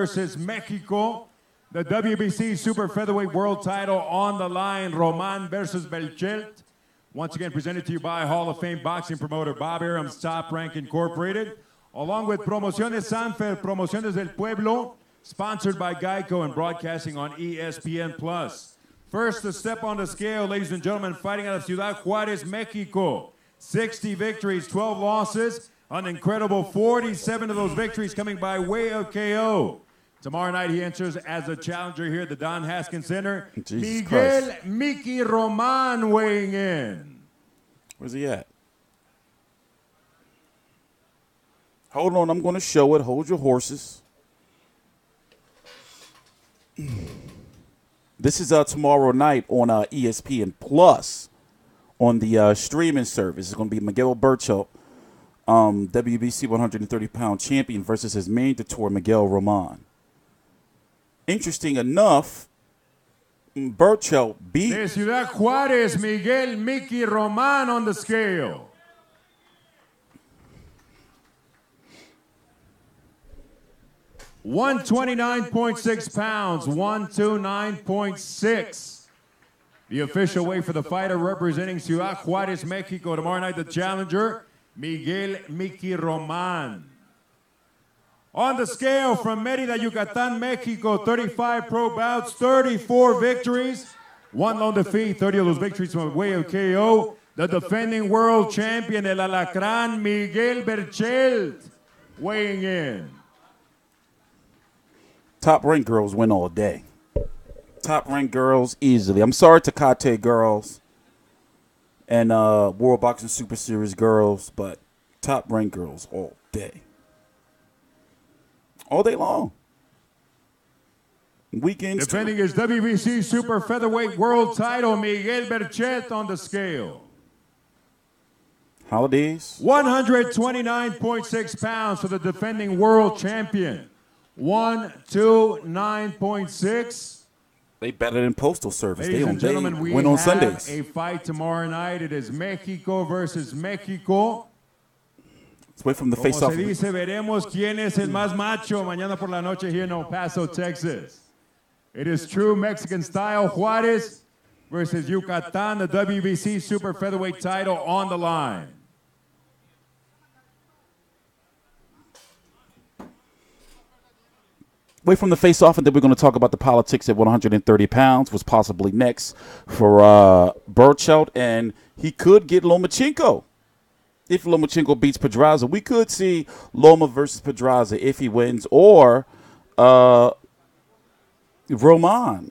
versus Mexico. The WBC Super Featherweight World title on the line. Roman versus Berchelt. Once again, presented to you by Hall of Fame boxing promoter Bob Arum's Top Rank Incorporated, along with Promociones Sanfer, Promociones del Pueblo, sponsored by Geico and broadcasting on ESPN+. First, the step on the scale, ladies and gentlemen, fighting out of Ciudad Juárez, Mexico. 60 victories, 12 losses, an incredible 47 of those victories coming by way of KO. Tomorrow night, he enters as a challenger here at the Don Haskins Center. Miguel Mickey Roman weighing in. Where's he at? Hold on, I'm going to show it. Hold your horses. This is tomorrow night on ESPN Plus on the streaming service. It's going to be Miguel Berchelt, WBC 130-pound champion, versus his mandatory Miguel Roman. Interesting enough, Berchelt beat... De Ciudad Juárez, Miguel Mickey Roman on the scale. $129.6 pounds, 129.6. The official weight for the fighter representing Ciudad Juárez, Mexico. Tomorrow night, the challenger, Miguel Mickey Roman. On the scale from Mérida, Yucatán, Mexico, 35 pro bouts, 34 victories, 1 lone defeat, 30 of those victories from way of KO. The defending world champion, El Alacrán, Miguel Berchelt, weighing in. Top ranked girls win all day. Top ranked girls easily. I'm sorry, Tecate girls and World Boxing Super Series girls, but top ranked girls all day. All day long. Weekends. Defending his WBC Super Featherweight World title, Miguel Berchelt on the scale. Holidays. 129.6 pounds for the defending world champion. 129.6. They better than Postal Service. Ladies and gentlemen, we win on have Sundays. A fight tomorrow night. It is Mexico versus Mexico. Let's wait from the face-off. Como se dice, veremos quién es el más macho mañana por la noche here in El Paso, Texas. It is true Mexican style. Juárez versus Yucatán, the WBC Super Featherweight title on the line. Wait from the face-off, and then we're going to talk about the politics at 130 pounds, was possibly next for Berchelt, and he could get Lomachenko. If Lomachenko beats Pedraza, we could see Loma versus Pedraza if he wins, or Roman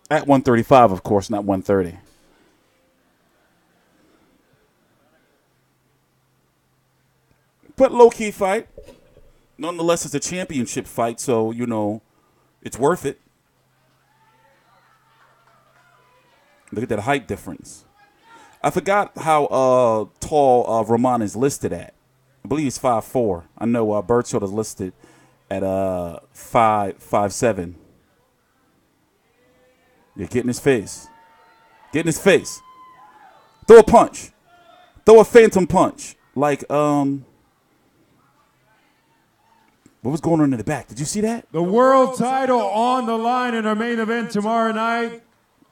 at 135, of course, not 130. But low-key fight. Nonetheless, it's a championship fight, so, you know, it's worth it. Look at that height difference. I forgot how tall Roman is listed at. I believe he's 5'4". I know Berchelt is listed at 5'7". Yeah, get in his face. Get in his face. Throw a punch. Throw a phantom punch. Like, what was going on in the back? Did you see that? The world title on the line in our main event tomorrow night.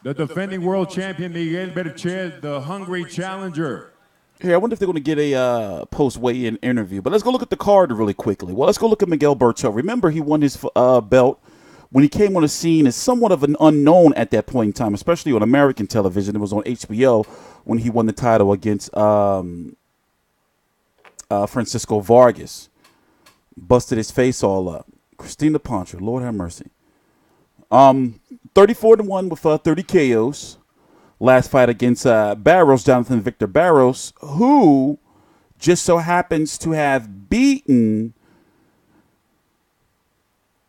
The defending world champion, Miguel Berchelt, the hungry challenger. Here, I wonder if they're going to get a post-weigh-in interview. But let's go look at the card really quickly. Well, let's go look at Miguel Berchelt. Remember, he won his belt when he came on the scene as somewhat of an unknown at that point in time, especially on American television. It was on HBO when he won the title against Francisco Vargas. Busted his face all up. Christina Poncher, Lord have mercy. 34-1 with 30 KOs. Last fight against Barros, Jonathan Victor Barros, who just so happens to have beaten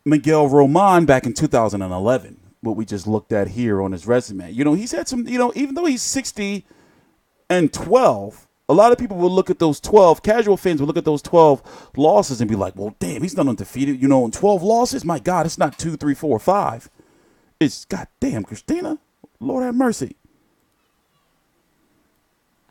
Miguel Roman back in 2011. What we just looked at here on his resume. You know, he's had some, you know, even though he's 60-12, a lot of people will look at those 12, casual fans will look at those 12 losses and be like, well, damn, he's not undefeated. You know, in 12 losses, my God, it's not 2, 3, 4, 5. It's, goddamn, Christina, Lord have mercy.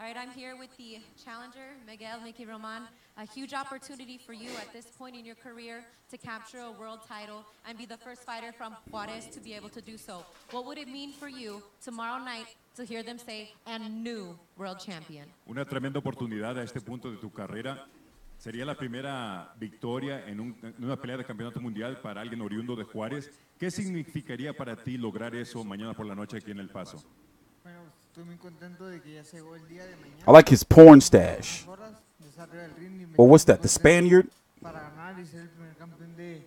All right, I'm here with the challenger, Miguel Mickey Roman. A huge opportunity for you at this point in your career to capture a world title and be the first fighter from Juarez to be able to do so. What would it mean for you tomorrow night to hear them say, and new world champion? Una tremenda oportunidad a este punto de tu carrera. Sería la primera victoria en una pelea de campeonato mundial para alguien oriundo de Juárez. ¿Qué significaría para ti lograr eso mañana por la noche aquí en El Paso? Bueno, estoy muy contento de que ya llegó el día de mañana. I like his porn stash. Or what's that, the Spaniard? Para ganar y ser el primer campeón de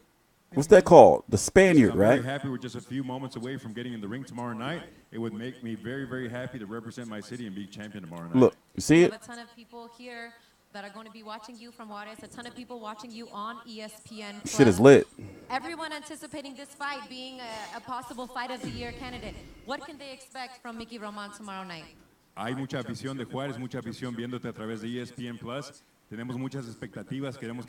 What's that called? The Spaniard, I'm right? very happy we're just a few moments away from getting in the ring tomorrow night. It would make me very, very happy to represent my city and be champion tomorrow night. Look, you see We it? have a ton of people here that are going to be watching you from Juarez, a ton of people watching you on ESPN+. Shit is lit. Everyone anticipating this fight being a possible fight of the year candidate. What can they expect from Mickey Roman tomorrow night? Hay mucha afición de Juárez, mucha afición viéndote a través de ESPN Plus. Tenemos muchas expectativas, creemos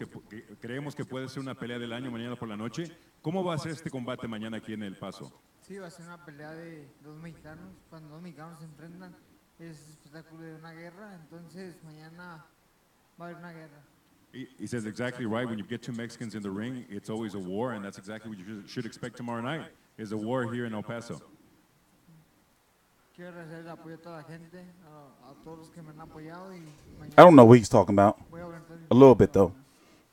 que puede ser una pelea del año mañana por la noche. ¿Cómo va a ser este combate mañana aquí en El Paso? Sí, va a ser una pelea de dos mexicanos. Cuando dos mexicanos se enfrentan es espectáculo de una guerra. Entonces mañana va a haber una guerra. He says exactly right. When you get two Mexicans in the ring, it's always a war, and that's exactly what you should expect tomorrow night, is a war here in El Paso. Quiero agradecer el apoyo a toda la gente, a todos los que me han apoyado y mañana I don't know what he's talking about. voy a aguantar mi- A little bit, though.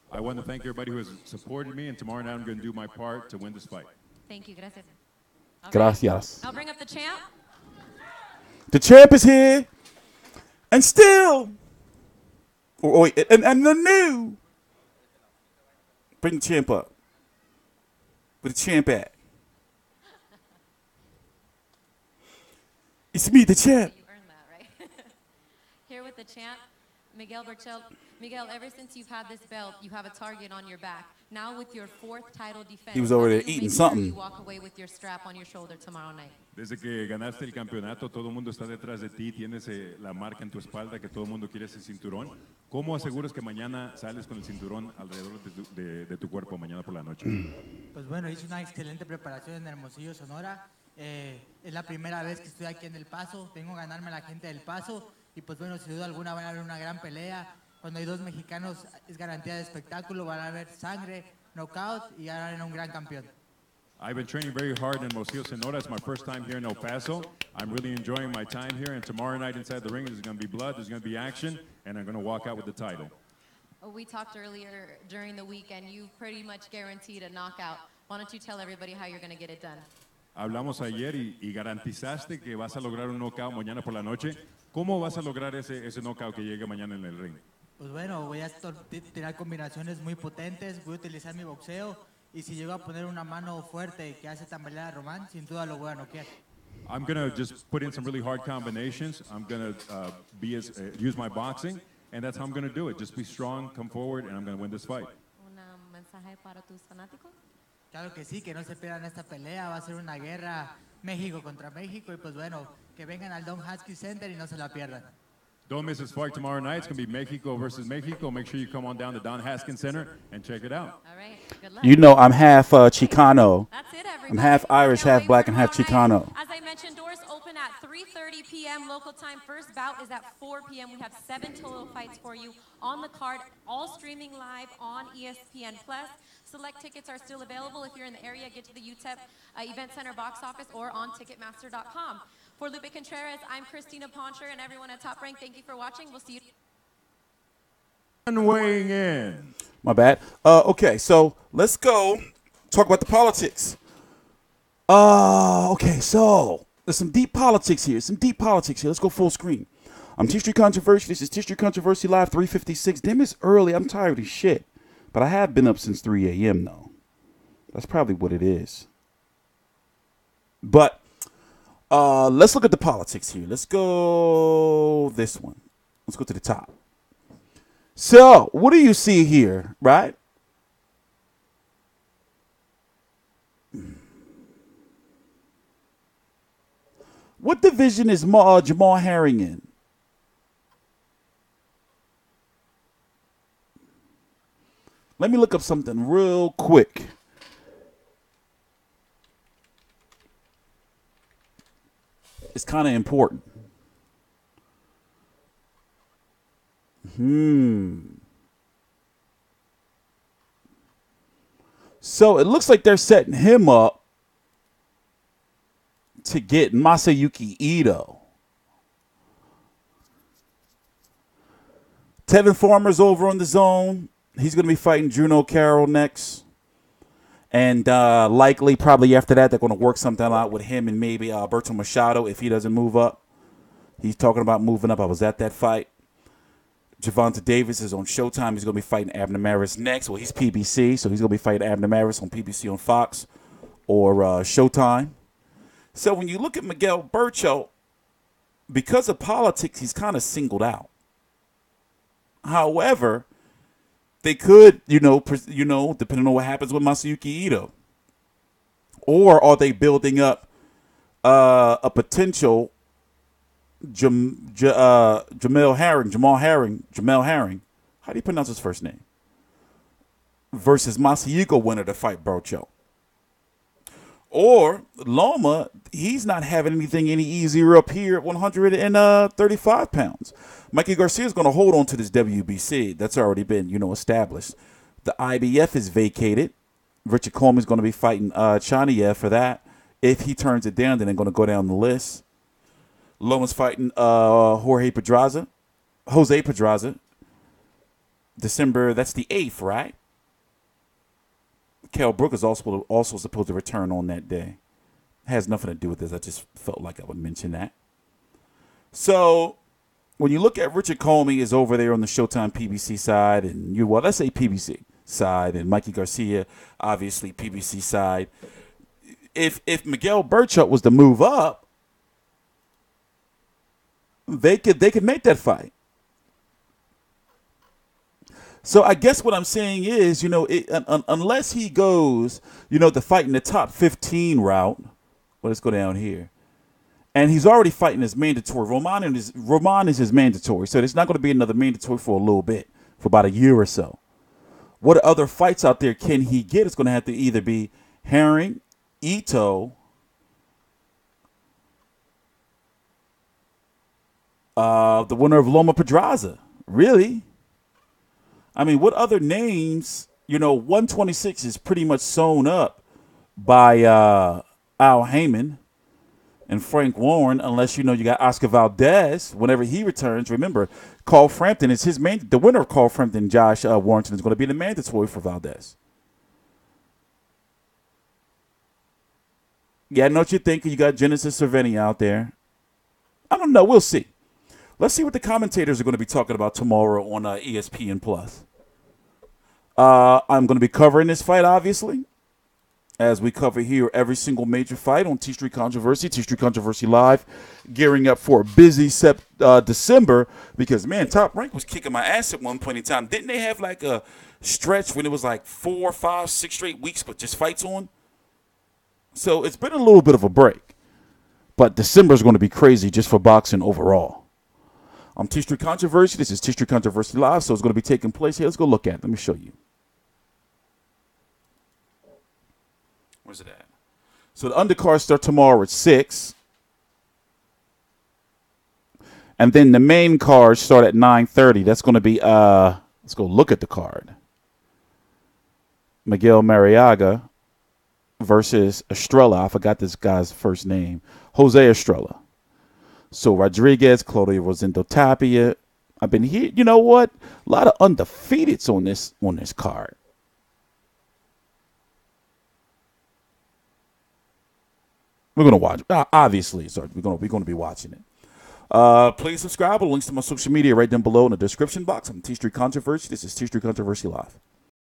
I want to thank everybody who has supported me, and tomorrow night I'm going to do my part to win this fight. Thank you, gracias. All right. Gracias. I'll bring up the champ. The champ is here. And still. Oh, wait, and the new. Bring the champ up. Where the champ at? It's me, the champ. You earned that, right? Here with the champ, Miguel Berchelt. Miguel, ever since you've had this belt, you have a target on your back. Now with your fourth title defense, He was over how do there you eating make something. Sure you walk away with your strap on your shoulder tomorrow night. Desde que ganaste el campeonato, todo el mundo está detrás de ti, tienes la marca en tu espalda, que todo el mundo quiere ese cinturón. ¿Cómo aseguras que mañana sales con el cinturón alrededor de tu cuerpo mañana por la noche? Pues bueno, hice una excelente preparación en Hermosillo, Sonora. Es la primera vez que estoy aquí en El Paso. Vengo a ganarme a la gente del Paso. Y pues bueno, sin duda alguna van a haber una gran pelea. Cuando hay dos mexicanos es garantía de espectáculo. Van a haber sangre, knockout y harán un gran campeón. I've been training very hard in Hermosillo, Sonora. It's my first time here in El Paso. I'm really enjoying my time here, and tomorrow night inside the ring, there's going to be blood, there's going to be action, and I'm going to walk out with the title. We talked earlier during the week, and you pretty much guaranteed a knockout. Why don't you tell everybody how you're going to get it done? Hablamos ayer y garantizaste que vas a lograr un knockout mañana por la noche. ¿Cómo vas a lograr ese knockout que llegue mañana en el ring? Pues bueno, voy a tirar combinaciones muy potentes. Voy a utilizar mi boxeo. Y si llego a poner una mano fuerte que hace tambalear a Román, sin duda lo voy a noquear. I'm going to just put in some really hard combinations. I'm going to use my boxing, and that's how I'm going to do it. Just be strong, come forward, and I'm going to win this fight. Un mensaje para tus fanáticos. Claro que sí, que no se pierdan esta pelea. Va a ser una guerra México contra México. Y pues bueno, que vengan al Don Haskell Center y no se la pierdan. Don't miss this fight tomorrow night. It's going to be Mexico versus Mexico. Make sure you come on down to Don Haskins Center and check it out. All right, good luck. You know I'm half Chicano. That's it, everybody. I'm half Irish, half Can't black, wait and for half tomorrow Chicano. night. As I mentioned, doors open at 3:30 p.m. local time. First bout is at 4 p.m. We have 7 total fights for you on the card, all streaming live on ESPN+. Select tickets are still available. If you're in the area, get to the UTEP Event Center box office or on Ticketmaster.com. For Lupe Contreras, I'm Christina Poncher, and everyone at Top Rank, thank you for watching. We'll see you. And weighing in. My bad. Okay, so let's go talk about the politics. Okay, so there's some deep politics here. Let's go full screen. I'm TstreeT Controversy. This is TstreeT Controversy Live 356. Damn, it's early. I'm tired of shit. But I have been up since 3 a.m. though. That's probably what it is. But let's look at the politics here. Let's go this one. Let's go to the top. So, what do you see here, right? What division is Jamal Heering in? Let me look up something real quick. It's kind of important. So it looks like they're setting him up to get Masayuki Ito. Tevin Farmer's over on the zone. He's going to be fighting Juno Carroll next. And likely, probably after that, they're going to work something out with him and maybe Berto Machado if he doesn't move up. He's talking about moving up. I was at that fight. Gervonta Davis is on Showtime. He's going to be fighting Abner Maris next. Well, he's PBC, so he's going to be fighting Abner Maris on PBC on Fox or Showtime. So when you look at Miguel Berchelt, because of politics, he's kind of singled out. However, they could, depending on what happens with Masayuki Ito, or are they building up a potential Jamal Herring? How do you pronounce his first name? Versus Masayuki winner to fight Berchelt. Or Loma, he's not having anything any easier up here at 135 pounds. Mikey Garcia is going to hold on to this WBC. That's already been, established. The IBF is vacated. Richard Coleman is going to be fighting Chaniev for that. If he turns it down, then they're going to go down the list. Loma's fighting Jose Pedraza. December, that's the 8th, right? Kell Brook is also supposed to return on that day. Has nothing to do with this. I just felt like I would mention that. So when you look at Richard Comey is over there on the Showtime PBC side, and let's say PBC side, and Mikey Garcia, obviously PBC side. If Miguel Berchelt was to move up, they could make that fight. So I guess what I'm saying is, unless he goes, to fight in the top 15 route, well, let's go down here. And he's already fighting his mandatory. Roman is his mandatory. So there's not going to be another mandatory for a little bit, for about a year or so. What other fights out there can he get? It's going to have to either be Heering, Ito, the winner of Loma Pedraza. Really? I mean, what other names? 126 is pretty much sewn up by Al Heyman and Frank Warren, unless you got Oscar Valdez whenever he returns. Remember, Carl Frampton is the winner of Carl Frampton, Josh Warrington, is going to be the mandatory for Valdez. Yeah, I know what you're thinking. You got Genesis Cervini out there. I don't know. We'll see. Let's see what the commentators are going to be talking about tomorrow on ESPN Plus. I'm going to be covering this fight, obviously, as we cover here every single major fight on TstreeT Controversy Live, gearing up for a busy December because, man, Top Rank was kicking my ass at one point in time. Didn't they have like a stretch when it was like 4, 5, 6 straight weeks but just fights on? So it's been a little bit of a break. But December is going to be crazy just for boxing overall. I'm TstreeT Controversy. This is TstreeT Controversy Live, so it's going to be taking place here. Let's go look at it. Let me show you. Where's it at? So the undercards start tomorrow at 6. And then the main cards start at 9:30. That's going to be, let's go look at the card. Miguel Mariaga versus Estrella. I forgot this guy's first name. Jose Estrella. So Rodriguez, Claudio Rosendo Tapia. I've been here. You know what? A lot of undefeateds on this card. We're gonna watch. Obviously, sorry, we're gonna be watching it. Please subscribe. Links to my social media right down below in the description box. I'm TstreeT Controversy. This is TstreeT Controversy Live.